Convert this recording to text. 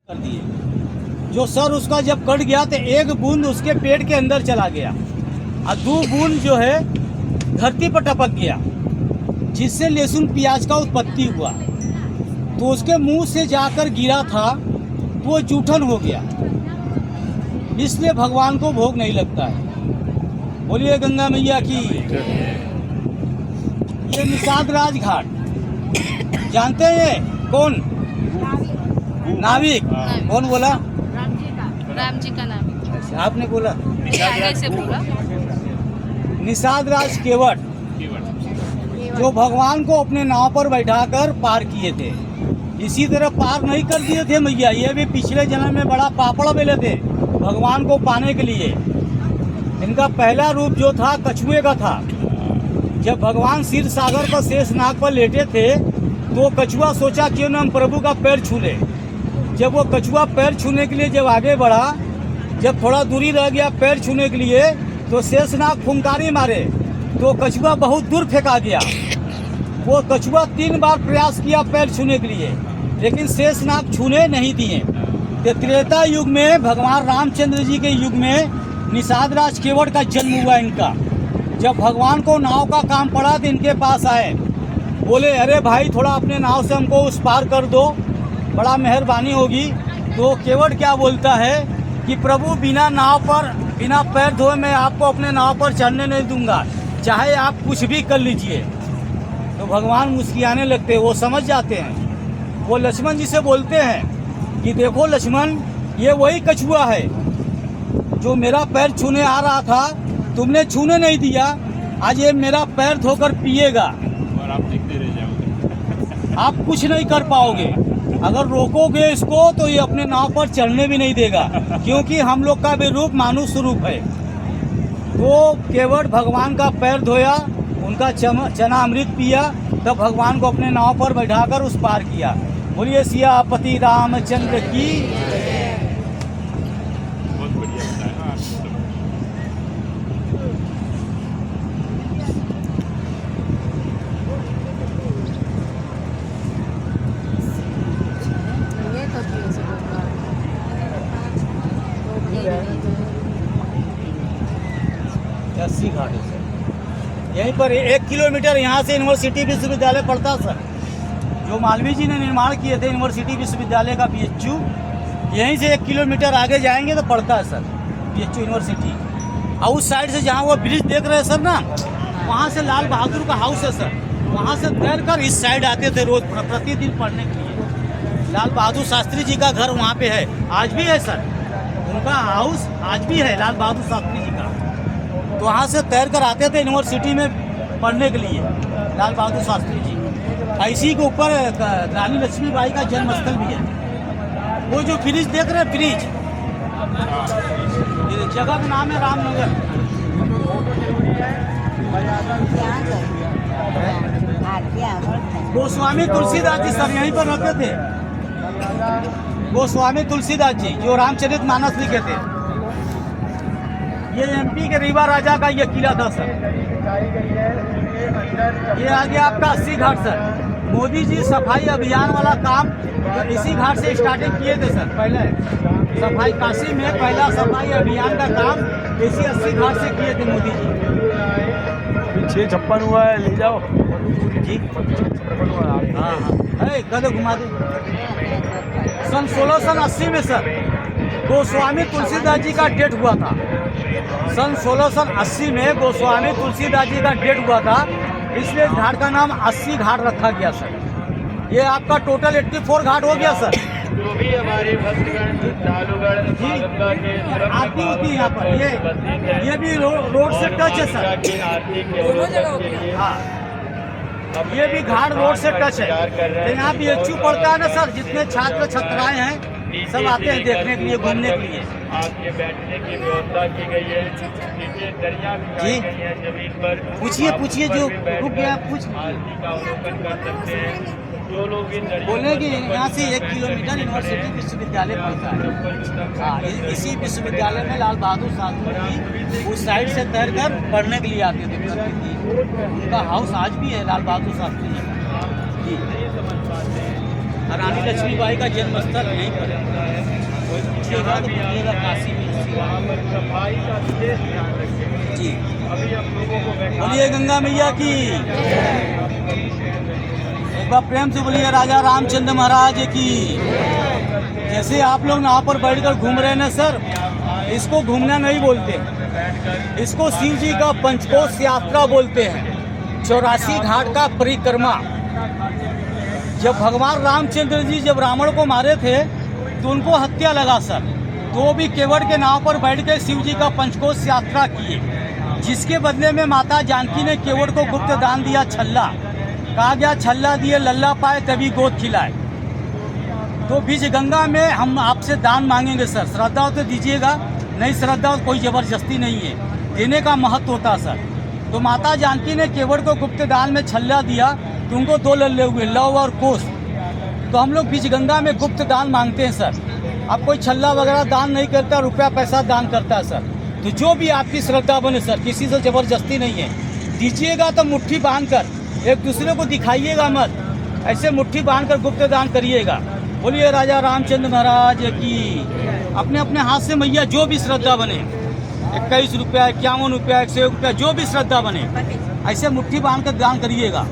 कर दिए। जो सर उसका जब कट गया तो एक बूंद उसके पेट के अंदर चला गया और 2 बूंद जो है धरती पर टपक गया, जिससे लहसुन प्याज का उत्पत्ति हुआ। तो उसके मुंह से जाकर गिरा था तो वो जूठन हो गया, इसलिए भगवान को भोग नहीं लगता है। बोलिए गंगा मैया की। ये निषाद राज घाट जानते हैं कौन? नाविक। कौन बोला? राम जी का नाम। आपने बोला? आगे से बोला। निषाद राज केवट जो भगवान को अपने नाव पर बैठाकर पार किए थे, इसी तरह पार नहीं कर दिए थे मैया। ये भी पिछले जन्म में बड़ा पापड़ बेले थे भगवान को पाने के लिए। इनका पहला रूप जो था कछुए का था। जब भगवान क्षीर सागर पर शेषनाग पर लेटे थे तो कछुआ सोचा क्यों न हम प्रभु का पैर छू ले। जब वो कछुआ पैर छूने के लिए जब आगे बढ़ा, जब थोड़ा दूरी रह गया पैर छूने के लिए, तो शेषनाग फुंकारी मारे तो कछुआ बहुत दूर फेंका गया। वो कछुआ 3 बार प्रयास किया पैर छूने के लिए, लेकिन शेषनाग छूने नहीं दिए। तो त्रेता युग में भगवान रामचंद्र जी के युग में निषाद राज केवट का जन्म हुआ इनका। जब भगवान को नाव का काम पड़ा तो इनके पास आए, बोले अरे भाई थोड़ा अपने नाव से हमको उस पार कर दो, बड़ा मेहरबानी होगी। तो केवट क्या बोलता है कि प्रभु बिना नाव पर बिना पैर धोए मैं आपको अपने नाव पर चढ़ने नहीं दूंगा, चाहे आप कुछ भी कर लीजिए। तो भगवान मुस्कियाने लगते, वो समझ जाते हैं। वो लक्ष्मण जी से बोलते हैं कि देखो लक्ष्मण, ये वही कछुआ है जो मेरा पैर छूने आ रहा था, तुमने छूने नहीं दिया, आज ये मेरा पैर धोकर पिएगा और आप देखते रह जाओगे। आप कुछ नहीं कर पाओगे। अगर रोकोगे इसको तो ये अपने नाव पर चढ़ने भी नहीं देगा, क्योंकि हम लोग का भी रूप मानुष रूप है। तो केवट भगवान का पैर धोया, उनका चना अमृत पिया, तब भगवान को अपने नाव पर बैठाकर उस पार किया। बोलिए सियापति रामचंद्र की। बहुत बढ़िया बताया आपने। ये तो क्यों से बोल रहा है? 80 घाट है सर। यहीं पर 1 किलोमीटर यहाँ से यूनिवर्सिटी विश्वविद्यालय पड़ता सर, जो मालवीय जी ने निर्माण किए थे यूनिवर्सिटी विश्वविद्यालय का BHU। यहीं से 1 किलोमीटर आगे जाएंगे तो पड़ता है सर BHU यूनिवर्सिटी। और उस साइड से जहाँ वो ब्रिज देख रहे हैं सर ना, वहाँ से लाल बहादुर का हाउस है सर। वहाँ से तैर कर इस साइड आते थे रोज प्रतिदिन पढ़ने के लिए। लाल बहादुर शास्त्री जी का घर वहाँ पे है, आज भी है सर। उनका हाउस आज भी है लाल बहादुर शास्त्री जी का। तो वहाँ से तैर कर आते थे यूनिवर्सिटी में पढ़ने के लिए लाल बहादुर शास्त्री जी। इसी के ऊपर रानी लक्ष्मीबाई का जन्मस्थल भी है। वो जो ब्रिज देख रहे हैं, ब्रिज, ये जगह का नाम है रामनगर। गोस्वामी तुलसीदास जी सर यहीं पर रहते थे। गोस्वामी तुलसीदास जी जो रामचरितमानस लिखे थे। ये MP के रीवा राजा का ये किला था सर। ये आ गया आपका 80 घाट सर। मोदी जी सफाई अभियान वाला काम तो इसी घाट से स्टार्टिंग किए थे सर। पहले सफाई काशी में पहला सफाई अभियान का काम इसी 80 घाट से किए थे मोदी जी। 656 हुआ है, ले जाओ जी। हाँ हाँ, कदे घुमा दे। सन 1680 में सर गोस्वामी तुलसीदास जी का डेथ हुआ था। सन 1680 में गोस्वामी तुलसीदास जी का डेथ हुआ था, इसलिए इस घाट का नाम 80 घाट रखा गया सर। ये आपका टोटल 84 घाट हो गया सर। जो भी हमारे भक्तगण श्रद्धालुगण जी गंगा के आरती होती है यहाँ पर। ये भी रोड से टच है सर। दोनों जगह हो गया। हाँ, ये भी घाट रोड से टच है। तो यहाँ BHU पड़ता है ना सर, जितने छात्र छात्राएं हैं सब आते हैं देखने के लिए, घूमने के लिए। आपके बैठने की व्यवस्था की गई है। नीचे दरिया बिछाई गई है जमीन पर। पूछिए पूछिए, जो रुक गया पूछ आरती का अवलोकन कर सकते हैं। जो लोग इन बोले कि यहाँ से 1 किलोमीटर यूनिवर्सिटी विश्वविद्यालय पड़ता है। हाँ, इसी विश्वविद्यालय में लाल बहादुर शास्त्री जी उस साइड से तैर कर पढ़ने के लिए आते थे प्रतिदिन। उनका हाउस आज भी है लाल बहादुर शास्त्री जी का। जी रानी लक्ष्मीबाई का जन्म स्थल यहीं पर है। कोई पूछेगा तो पूछिएगा काशी में वहाँ पर सफाई का विशेष ध्यान रखेंगे। जी। अभी हम लोगों को बैठा बोलिए गंगा मैया की, एक बार प्रेम से बोलिए राजा रामचंद्र महाराज की। जैसे आप लोग यहाँ पर बैठकर घूम रहे हैं ना सर, इसको घूमना नहीं बोलते, इसको शिव जी का पंचकोश यात्रा बोलते हैं, 84 घाट का परिक्रमा। जब भगवान रामचंद्र जी जब रावण को मारे थे तो उनको हत्या लगा सर, तो भी केवट के नाव पर बैठ के शिव जी का पंचकोश यात्रा किए, जिसके बदले में माता जानकी ने केवट को गुप्त दान दिया छल्ला। कहा गया छल्ला दिए लल्ला पाए तभी गोद खिलाए। तो बीच गंगा में हम आपसे दान मांगेंगे सर, श्रद्धा हो तो दीजिएगा, नहीं श्रद्धा हो तो कोई ज़बरदस्ती नहीं है, देने का महत्व होता सर। तो माता जानकी ने केवट को गुप्त दान में छल्ला दिया, तो उनको 2 लल्ले हुए, लव और कोस। तो हम लोग बीच गंगा में गुप्त दान मांगते हैं सर। अब कोई छल्ला वगैरह दान नहीं करता, रुपया पैसा दान करता है सर। तो जो भी आपकी श्रद्धा बने सर, किसी से ज़बरदस्ती नहीं है, दीजिएगा तो मुट्ठी बांध कर, एक दूसरे को दिखाइएगा मत, ऐसे मुट्ठी बांध कर गुप्त दान करिएगा। बोलिए राजा रामचंद्र महाराज की। अपने अपने हाथ से मैया जो भी श्रद्धा बने, 21 रुपया, 51 रुपया, 101 रुपया, जो भी श्रद्धा बने, ऐसे मुट्ठी बांध कर दान करिएगा।